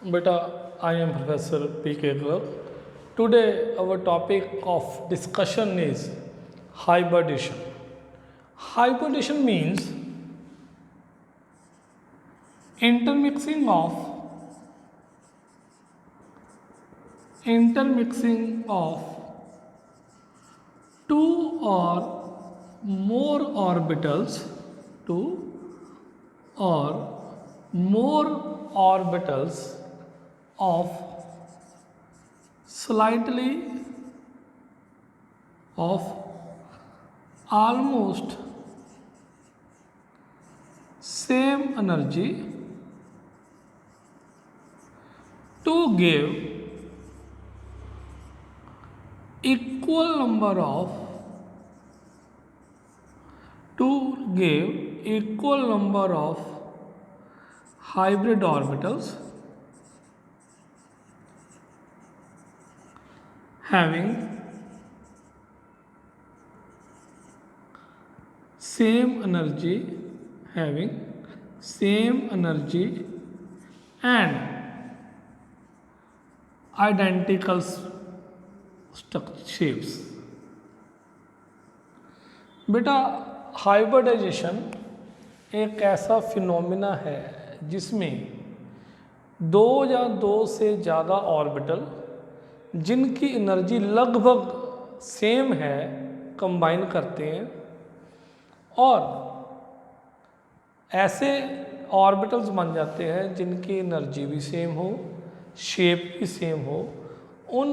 Beta, I am Professor P.K. Garg. Today, our topic of discussion is hybridization. Hybridization means intermixing of two or more orbitals, two or more orbitals of slightly of almost same energy to give equal number of hybrid orbitals having same energy and identical shapes. बेटा, hybridisation एक ऐसा phenomena है जिसमें दो या दो से ज़्यादा ऑर्बिटल जिनकी एनर्जी लगभग सेम है कंबाइन करते हैं और ऐसे ऑर्बिटल्स बन जाते हैं जिनकी एनर्जी भी सेम हो, शेप भी सेम हो। उन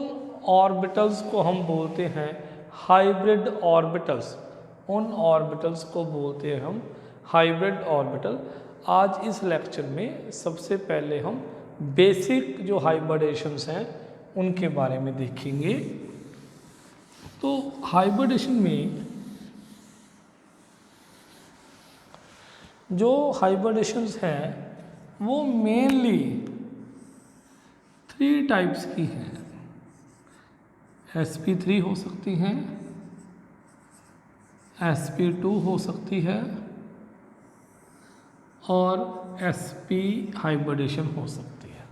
ऑर्बिटल्स को हम बोलते हैं हाइब्रिड ऑर्बिटल्स। उन ऑर्बिटल्स को बोलते हैं हम हाइब्रिड ऑर्बिटल। आज इस लेक्चर में सबसे पहले हम बेसिक जो हाइब्रिडेशंस हैं उनके बारे में देखेंगे। तो हाइब्रिडेशन में जो हाइब्रिडेशंस हैं वो मेनली 3 टाइप्स की हैं। sp3 हो सकती हैं, sp2 हो सकती है और sp हाइब्रिडेशन हो सकती है।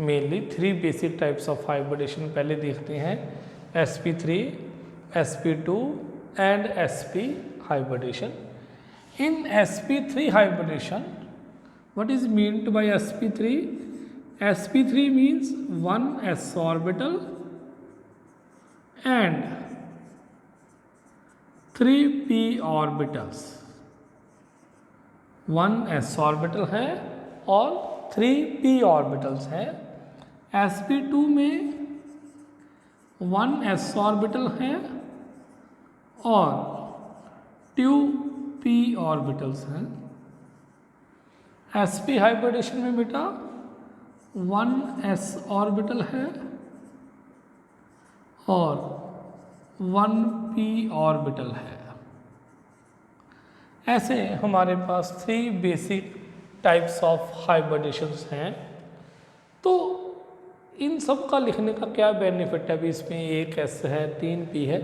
Mainly 3 basic types of hybridization पहले देखते हैं, sp3, sp2 and sp hybridization. In sp3 hybridization, what is meant by sp3? sp3 means 1 s orbital and 3 p orbitals। 1 s orbital है और 3 p orbitals है। sp2 में 1 s orbital है और 2 p orbitals हैं। sp हाइब्रिडेशन में बेटा 1 s orbital है और 1 p ऑर्बिटल है। ऐसे हमारे पास 3 बेसिक टाइप्स ऑफ हाइब्रिडेशंस हैं। तो इन सब का लिखने का क्या बेनिफिट है? अभी इसमें 1 s है, 3 p है।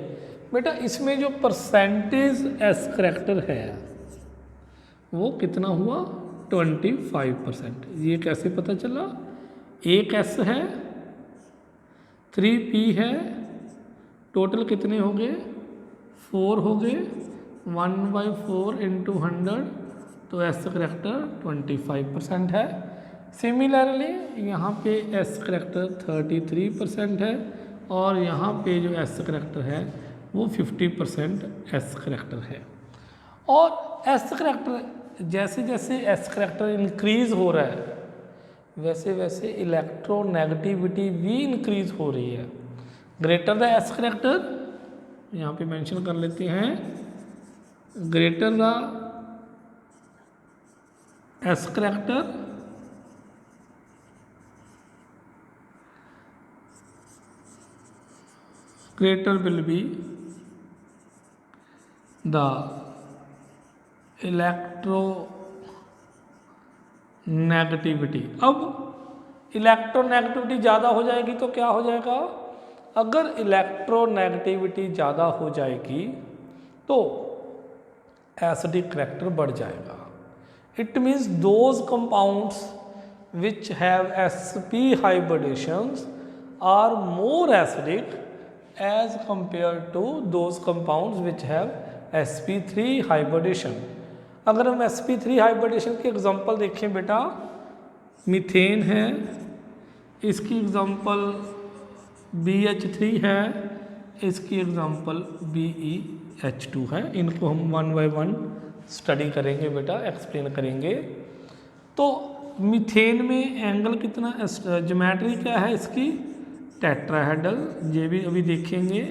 बेटा, इसमें जो परसेंटेज s करैक्टर है वो कितना हुआ? 25%। ये कैसे पता चला? 1 s है, 3 p है, टोटल कितने हो गए? 4 हो गए। 1/4 इंटू 100 तो s करैक्टर 25% है। सिमिलरली यहाँ पे s करैक्टर 33% है और यहाँ पे जो s करैक्टर है वो 50% s करैक्टर है। और s करैक्टर जैसे जैसे s करैक्टर इंक्रीज हो रहा है वैसे वैसे इलेक्ट्रोनेगेटिविटी भी इंक्रीज हो रही है। ग्रेटर द s करैक्टर, यहाँ पे मेंशन कर लेते हैं, greater the s character greater will be the electronegativity. अब इलेक्ट्रोनेगेटिविटी ज़्यादा हो जाएगी तो क्या हो जाएगा? अगर इलेक्ट्रोनेगेटिविटी ज़्यादा हो जाएगी तो एसिडिक करैक्टर बढ़ जाएगा। It means those compounds which have sp hybridations are more acidic as compared to those compounds which have sp3 hybridation। अगर हम sp3 हाइब्रिडेशन के एग्जांपल देखें बेटा, मीथेन है, इसकी एग्जांपल BH3 है, इसकी एग्जांपल BeH2 है। इनको हम वन बाय वन स्टडी करेंगे बेटा, एक्सप्लेन करेंगे। तो मीथेन में एंगल कितना, ज्योमेट्री क्या है इसकी, टेट्राहेड्रल, ये भी अभी देखेंगे।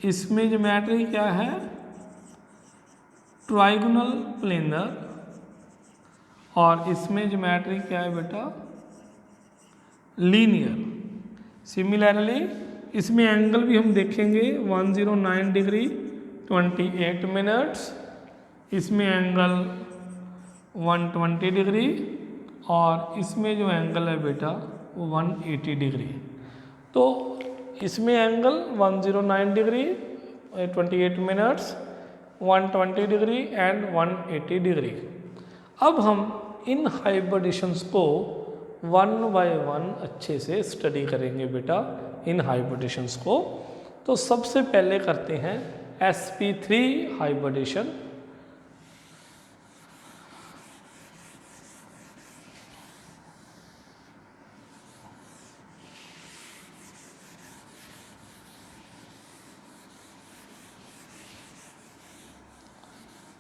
इसमें ज्योमेट्री क्या है, ट्राइगोनल प्लेनर, और इसमें ज्योमेट्री क्या है बेटा, लीनियर। सिमिलरली इसमें एंगल भी हम देखेंगे 109 डिग्री 28 मिनट्स, इसमें एंगल 120 डिग्री, और इसमें जो एंगल है बेटा वो 180 डिग्री। तो इसमें angle 109 degree 28 minutes, 120 degree and 180 degree. अब हम इन हाइब्रिडेशंस को वन बाय वन अच्छे से स्टडी करेंगे बेटा, इन हाइब्रिडेशंस को। तो सबसे पहले करते हैं sp3 हाइब्रिडेशन।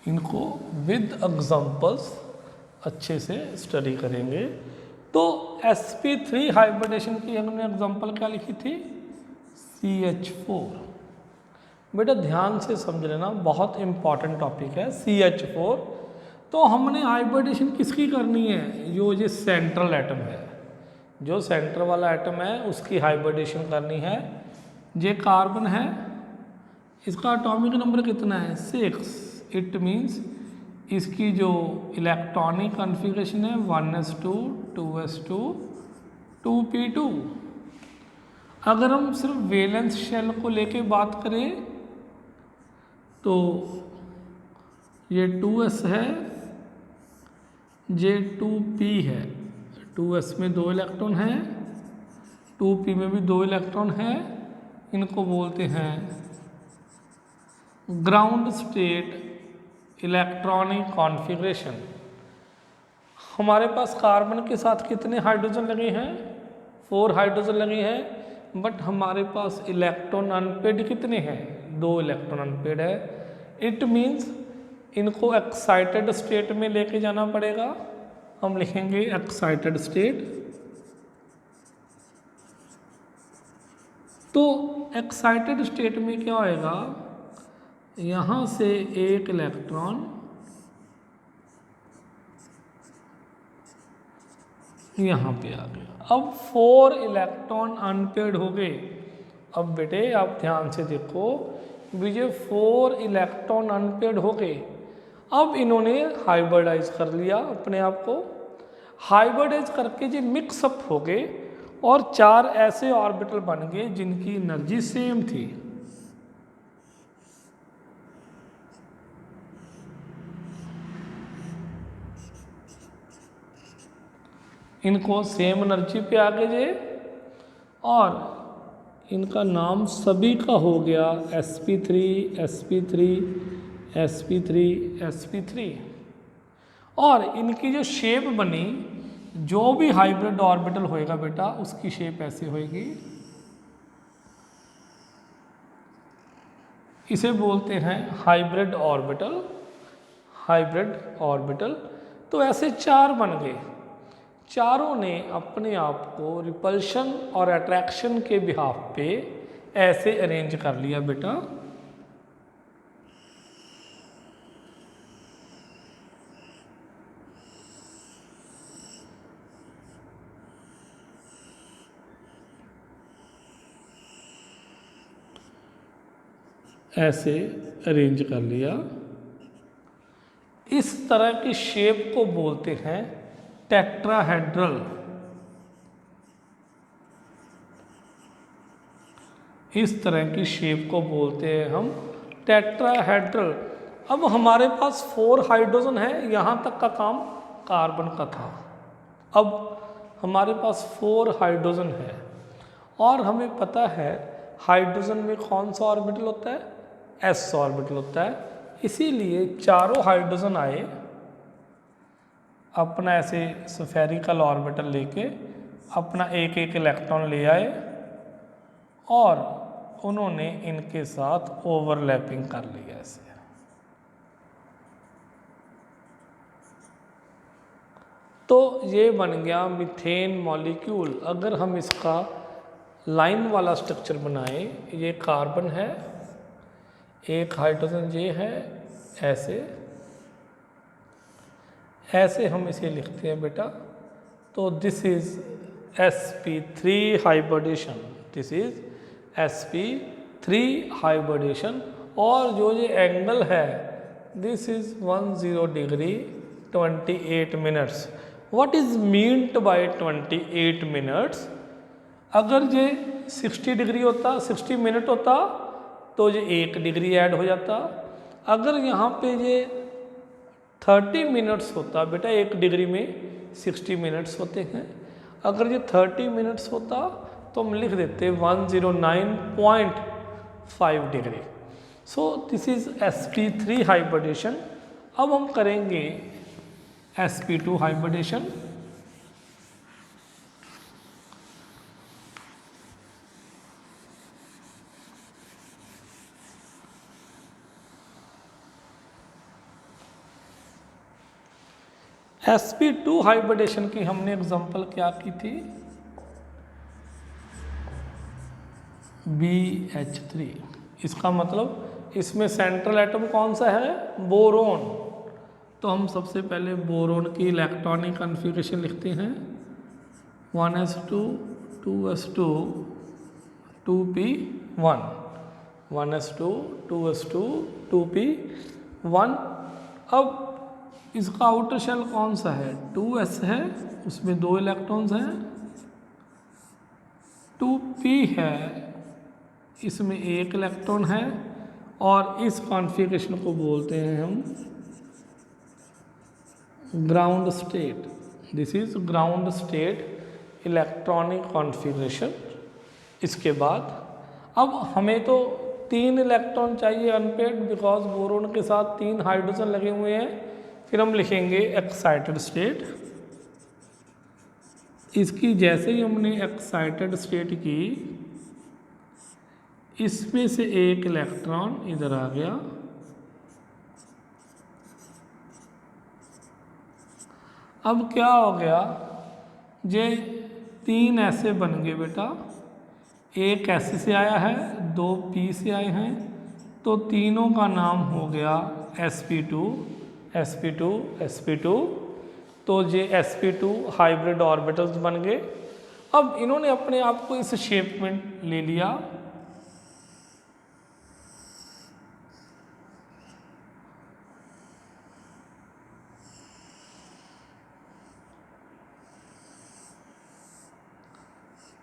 इनको विद एग्जांपल्स अच्छे से स्टडी करेंगे। तो sp3 हाइब्रिडेशन की हमने एग्जांपल क्या लिखी थी, CH4। बेटा ध्यान से समझ लेना, बहुत इंपॉर्टेंट टॉपिक है CH4। तो हमने हाइब्रिडेशन किसकी करनी है, जो ये सेंट्रल एटम है, जो सेंटर वाला एटम है उसकी हाइब्रिडेशन करनी है। ये कार्बन है, इसका एटॉमिक नंबर कितना है, 6। इट मीन्स इसकी जो इलेक्ट्रॉनिक कॉन्फ़िगरेशन है 1s2 2s2 2p2। अगर हम सिर्फ वैलेंस शेल को लेके बात करें तो ये 2s है, ये 2p है। 2s में 2 इलेक्ट्रॉन है, 2p में भी 2 इलेक्ट्रॉन है। इनको बोलते हैं ग्राउंड स्टेट इलेक्ट्रॉनिक कॉन्फ़िगरेशन। हमारे पास कार्बन के साथ कितने हाइड्रोजन लगे हैं, 4 हाइड्रोजन लगे हैं, बट हमारे पास इलेक्ट्रॉन अनपेड कितने हैं, 2 इलेक्ट्रॉन अनपेड है। इट मीन्स इनको एक्साइटेड स्टेट में लेके जाना पड़ेगा। हम लिखेंगे एक्साइटेड स्टेट। तो एक्साइटेड स्टेट में क्या होएगा, यहाँ से एक इलेक्ट्रॉन यहाँ पे आ गया। अब 4 इलेक्ट्रॉन अनपेड हो गए। अब बेटे आप ध्यान से देखो, ये 4 इलेक्ट्रॉन अनपेड हो गए। अब इन्होंने हाइब्रिडाइज कर लिया अपने आप को। हाइब्रिडाइज करके ये मिक्सअप हो गए और 4 ऐसे ऑर्बिटल बन गए जिनकी एनर्जी सेम थी। इनको सेम एनर्जी पे आ गए और इनका नाम सभी का हो गया sp3 sp3 sp3 sp3। और इनकी जो शेप बनी, जो भी हाइब्रिड ऑर्बिटल होएगा बेटा उसकी शेप ऐसे होएगी। इसे बोलते हैं हाइब्रिड ऑर्बिटल, हाइब्रिड ऑर्बिटल। तो ऐसे 4 बन गए। चारों ने अपने आप को रिपल्शन और अट्रैक्शन के बिहाफ पे ऐसे अरेंज कर लिया बेटा। ऐसे अरेंज कर लिया। इस तरह की शेप को बोलते हैं टेट्राहेड्रल। इस तरह की शेप को बोलते हैं हम टेट्राहेड्रल। अब हमारे पास 4 हाइड्रोजन है, यहाँ तक का काम कार्बन का था। अब हमारे पास 4 हाइड्रोजन है और हमें पता है हाइड्रोजन में कौन सा ऑर्बिटल होता है, एस ऑर्बिटल होता है। इसीलिए चारों हाइड्रोजन आए अपना ऐसे स्फेरिकल ऑर्बिटल लेके, अपना एक एक इलेक्ट्रॉन ले आए और उन्होंने इनके साथ ओवरलैपिंग कर लिया ऐसे। तो ये बन गया मीथेन मॉलिक्यूल। अगर हम इसका लाइन वाला स्ट्रक्चर बनाएं, ये कार्बन है, एक हाइड्रोजन ये है, ऐसे हम इसे लिखते हैं बेटा। तो this is sp3 hybridization, this is sp3 hybridization. और जो ये एंगल है this is 10 degree 28 minutes. What is meant by 28 minutes? अगर ये 60 डिग्री होता, 60 मिनट होता तो ये 1 डिग्री ऐड हो जाता। अगर यहाँ पे ये 30 मिनट्स होता बेटा, 1 डिग्री में 60 मिनट्स होते हैं, अगर ये 30 मिनट्स होता तो हम लिख देते 109.5 degree. So this is sp3 hybridization. अब हम करेंगे sp2 हाइब्रिडेशन। sp2 हाइब्रिडेशन की हमने एग्जांपल क्या की थी, BH3। इसका मतलब इसमें सेंट्रल एटम कौन सा है, बोरोन। तो हम सबसे पहले बोरोन की इलेक्ट्रॉनिक कॉन्फ़िगरेशन लिखते हैं, 1s2 2s2 2p1, 1s2 2s2 2p1। अब इसका आउटर शेल कौन सा है, 2s है, उसमें 2 इलेक्ट्रॉन्स हैं, 2p है, इसमें 1 इलेक्ट्रॉन है। और इस कॉन्फ़िगरेशन को बोलते हैं हम ground state. This is ground state electronic configuration. इसके बाद अब हमें तो 3 इलेक्ट्रॉन चाहिए अनपेड, बिकॉज बोरोन के साथ 3 हाइड्रोजन लगे हुए हैं। फिर हम लिखेंगे एक्साइटेड स्टेट। इसकी जैसे ही हमने एक्साइटेड स्टेट की, इसमें से 1 इलेक्ट्रॉन इधर आ गया, अब क्या हो गया, ये 3 ऐसे बन गए बेटा, 1 ऐसे से आया है, 2 P से आए हैं, तो तीनों का नाम हो गया sp2 sp2 sp2। तो ये sp2 हाइब्रिड ऑर्बिटल्स बन गए। अब इन्होंने अपने आप को इस शेप में ले लिया।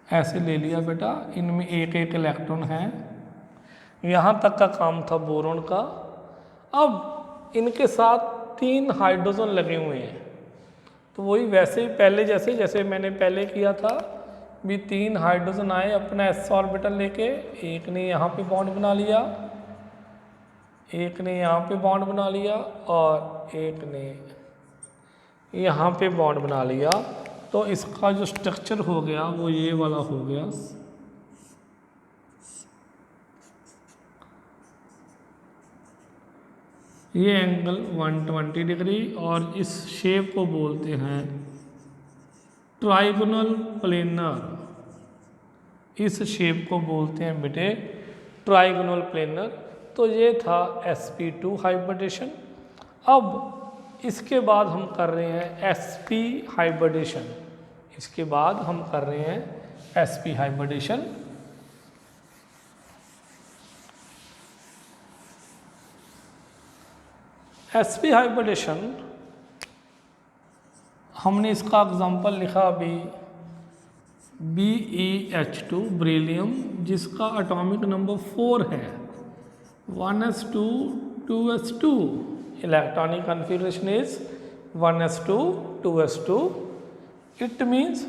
ऐसे ले लिया बेटा, इनमें 1 1 इलेक्ट्रॉन है। यहाँ तक का काम था बोरोन का। अब इनके साथ 3 हाइड्रोजन लगे हुए हैं, तो वही वैसे ही पहले जैसे मैंने पहले किया था भी, 3 हाइड्रोजन आए अपना s ऑर्बिटल लेके, एक ने यहाँ पे बॉन्ड बना लिया, एक ने यहाँ पे बॉन्ड बना लिया और एक ने यहाँ पे बॉन्ड बना लिया। तो इसका जो स्ट्रक्चर हो गया वो ये वाला हो गया। ये एंगल 120 डिग्री और इस शेप को बोलते हैं ट्राइगोनल प्लेनर। इस शेप को बोलते हैं बेटे ट्राइगोनल प्लेनर। तो ये था sp2 हाइब्रिडेशन। अब इसके बाद हम कर रहे हैं sp हाइब्रिडेशन। इसके बाद हम कर रहे हैं sp हाइब्रिडेशन। sp हाइब्रिडेशन हमने इसका एग्जांपल लिखा अभी BeH2 बेरिलियम, जिसका एटॉमिक नंबर 4 है, 1s2 2s2। Electronic configuration is 1s2 2s2। It means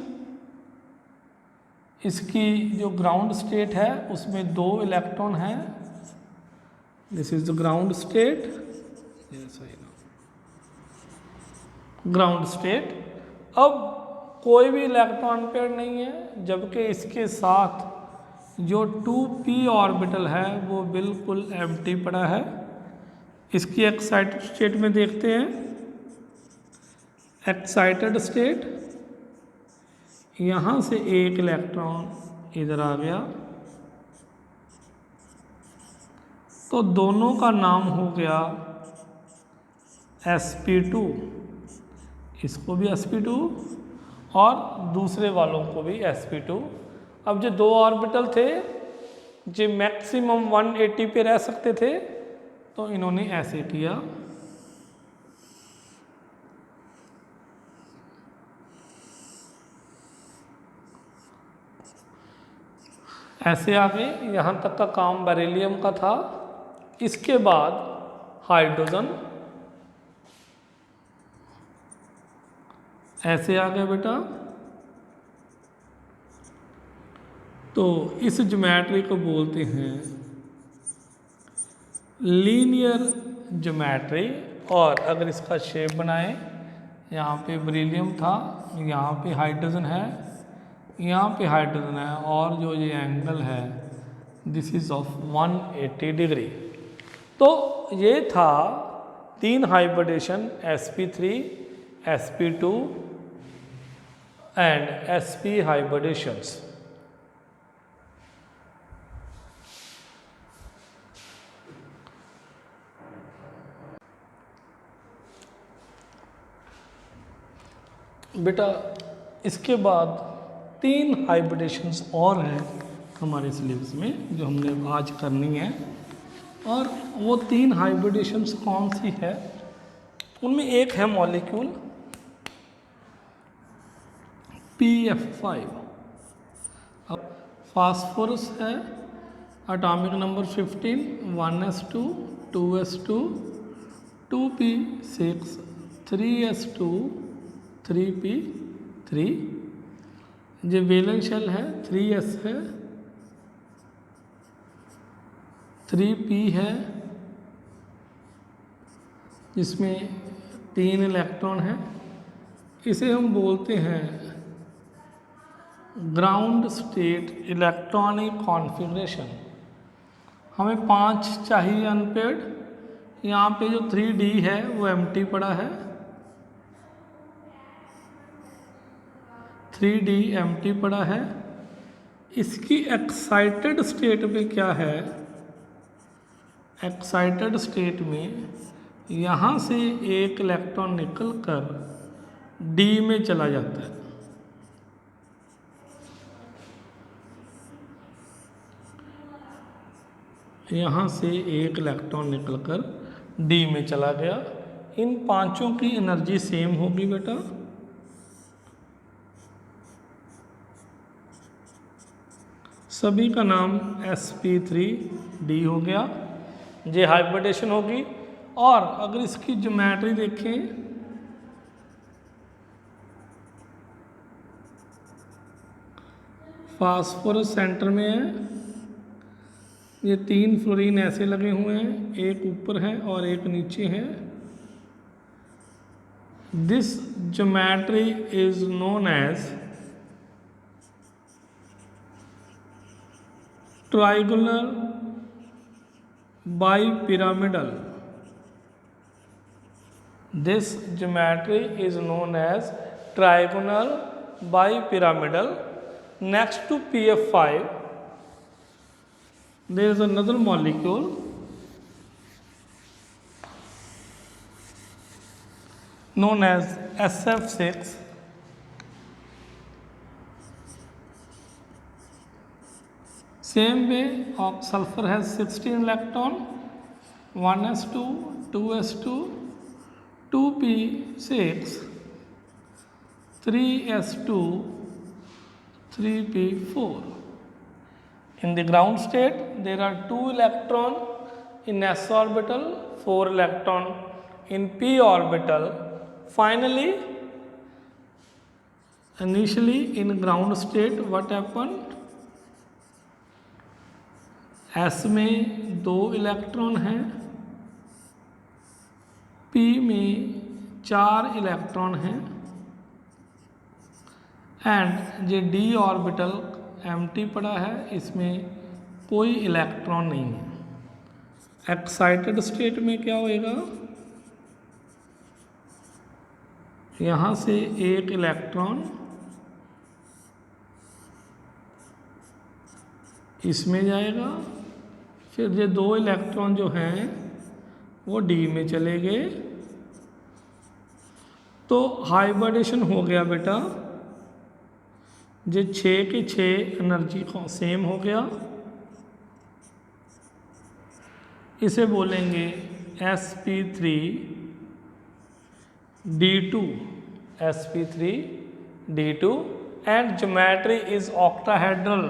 इसकी जो ग्राउंड स्टेट है उसमें 2 इलेक्ट्रॉन हैं। This is the ground state, ground state. अब कोई भी इलेक्ट्रॉन पेयर नहीं है, जबकि इसके साथ जो 2p ऑर्बिटल है वो बिल्कुल एम्प्टी पड़ा है। इसकी एक्साइटेड स्टेट में देखते हैं। एक्साइटेड स्टेट, यहाँ से एक इलेक्ट्रॉन इधर आ गया, तो दोनों का नाम हो गया sp2, इसको भी sp2 और दूसरे वालों को भी sp2। अब जो 2 ऑर्बिटल थे जो मैक्सिमम 180 पे रह सकते थे, तो इन्होंने ऐसे किया। ऐसे आगे यहाँ तक का काम बेरिलियम का था। इसके बाद हाइड्रोजन ऐसे आ गया बेटा। तो इस ज्योमेट्री को बोलते हैं लीनियर ज्योमेट्री। और अगर इसका शेप बनाए, यहाँ पे बेरिलियम था, यहाँ पे हाइड्रोजन है, यहाँ पे हाइड्रोजन है, और जो ये एंगल है दिस इज ऑफ 180 डिग्री। तो ये था 3 hybridisation sp3, sp2 and sp हाइब्रिडेशंस। बेटा इसके बाद 3 हाइब्रिडेशंस और हैं हमारे सिलेबस में जो हमने आज करनी है। और वो 3 हाइब्रिडेशंस कौन सी है? उनमें एक है मॉलिक्यूल pF5। अब फास्फोरस है, atomic number 15, 1s2, 2s2, 2p6, 3s2, 3p3। जो वैलेंस शेल है 3s है, 3p है, जिसमें 3 इलेक्ट्रॉन है। इसे हम बोलते हैं ग्राउंड स्टेट इलेक्ट्रॉनिक कॉन्फ़िगरेशन। हमें 5 चाहिए अनपेयर्ड। यहाँ पे जो 3d है वो एम्प्टी पड़ा है, 3d एम्प्टी पड़ा है। इसकी एक्साइटेड स्टेट में क्या है? एक्साइटेड स्टेट में यहाँ से एक इलेक्ट्रॉन निकल कर d में चला जाता है। यहाँ से एक इलेक्ट्रॉन निकलकर d में चला गया। इन पांचों की एनर्जी सेम होगी बेटा। सभी का नाम sp3d हो गया। ये हाइब्रिडेशन होगी। और अगर इसकी ज्योमेट्री देखें, फास्फोरस सेंटर में है। ये 3 फ्लोरीन ऐसे लगे हुए हैं, एक ऊपर है और एक नीचे है। This geometry is known as trigonal bipyramidal. This geometry is known as trigonal bipyramidal. Next to pF5, there is another molecule known as SF6. Same way, sulfur has 16 electron, 1s2, 2s2, 2p6, 3s2, 3p4. In the ground state, there are 2 electrons in s orbital, 4 electrons in p orbital. Finally, initially in ground state what happened, S में 2 electron हैं, P में 4 electron हैं and ये d orbital empty पड़ा है, इसमें कोई electron नहीं है। एक्साइटेड स्टेट में क्या होएगा, यहाँ से एक इलेक्ट्रॉन इसमें जाएगा, फिर ये 2 इलेक्ट्रॉन जो हैं वो डी में चले गए, तो हाइब्रिडेशन हो गया बेटा, ये 6 के 6 एनर्जी सेम हो गया, इसे बोलेंगे sp3d2 sp3d2 and geometry is octahedral.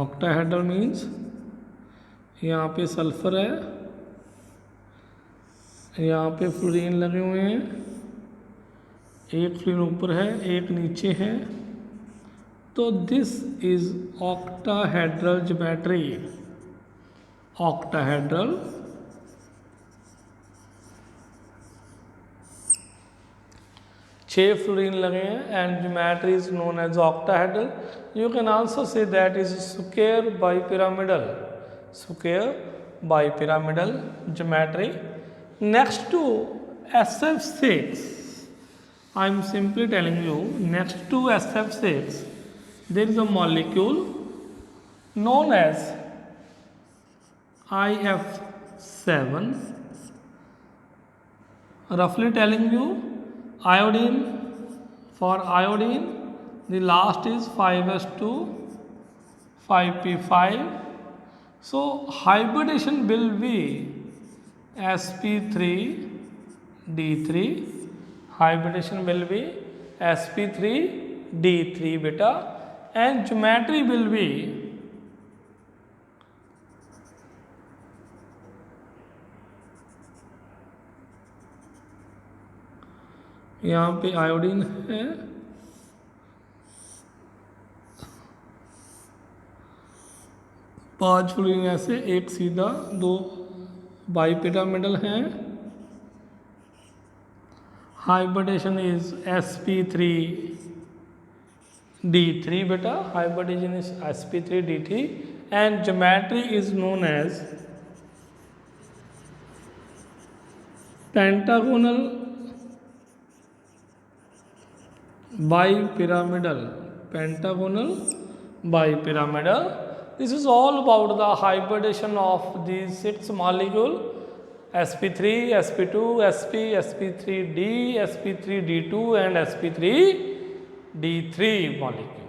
Octahedral means यहाँ पे सल्फर है, यहाँ पे फ्लोरीन लगे हुए हैं, एक फ्लोरीन ऊपर है एक नीचे है, तो this is octahedral geometry. Octahedral छः फ्लोरीन लगे हैं and geometry is known as octahedral. You can also say that is square bipyramidal, square bipyramidal geometry. Next to SF6, I am simply telling you, next to SF6 there is a molecule known as IF7, roughly telling you iodine. For iodine the last is 5s2 5p5, so hybridization will be sp3d3, hybridization will be sp3d3 beta, and geometry will be यहाँ पे iodine है, पांच fluorine ऐसे एक सीधा, 2 bipyramidal हैं। Hybridisation is sp3d3 बेटा, hybridization is sp3d3 and geometry is known as pentagonal bipyramidal, pentagonal bipyramidal. This is all about the hybridization of these 6 molecule sp3, sp2, sp, sp3d, sp3d2 and sp3d3 molecule.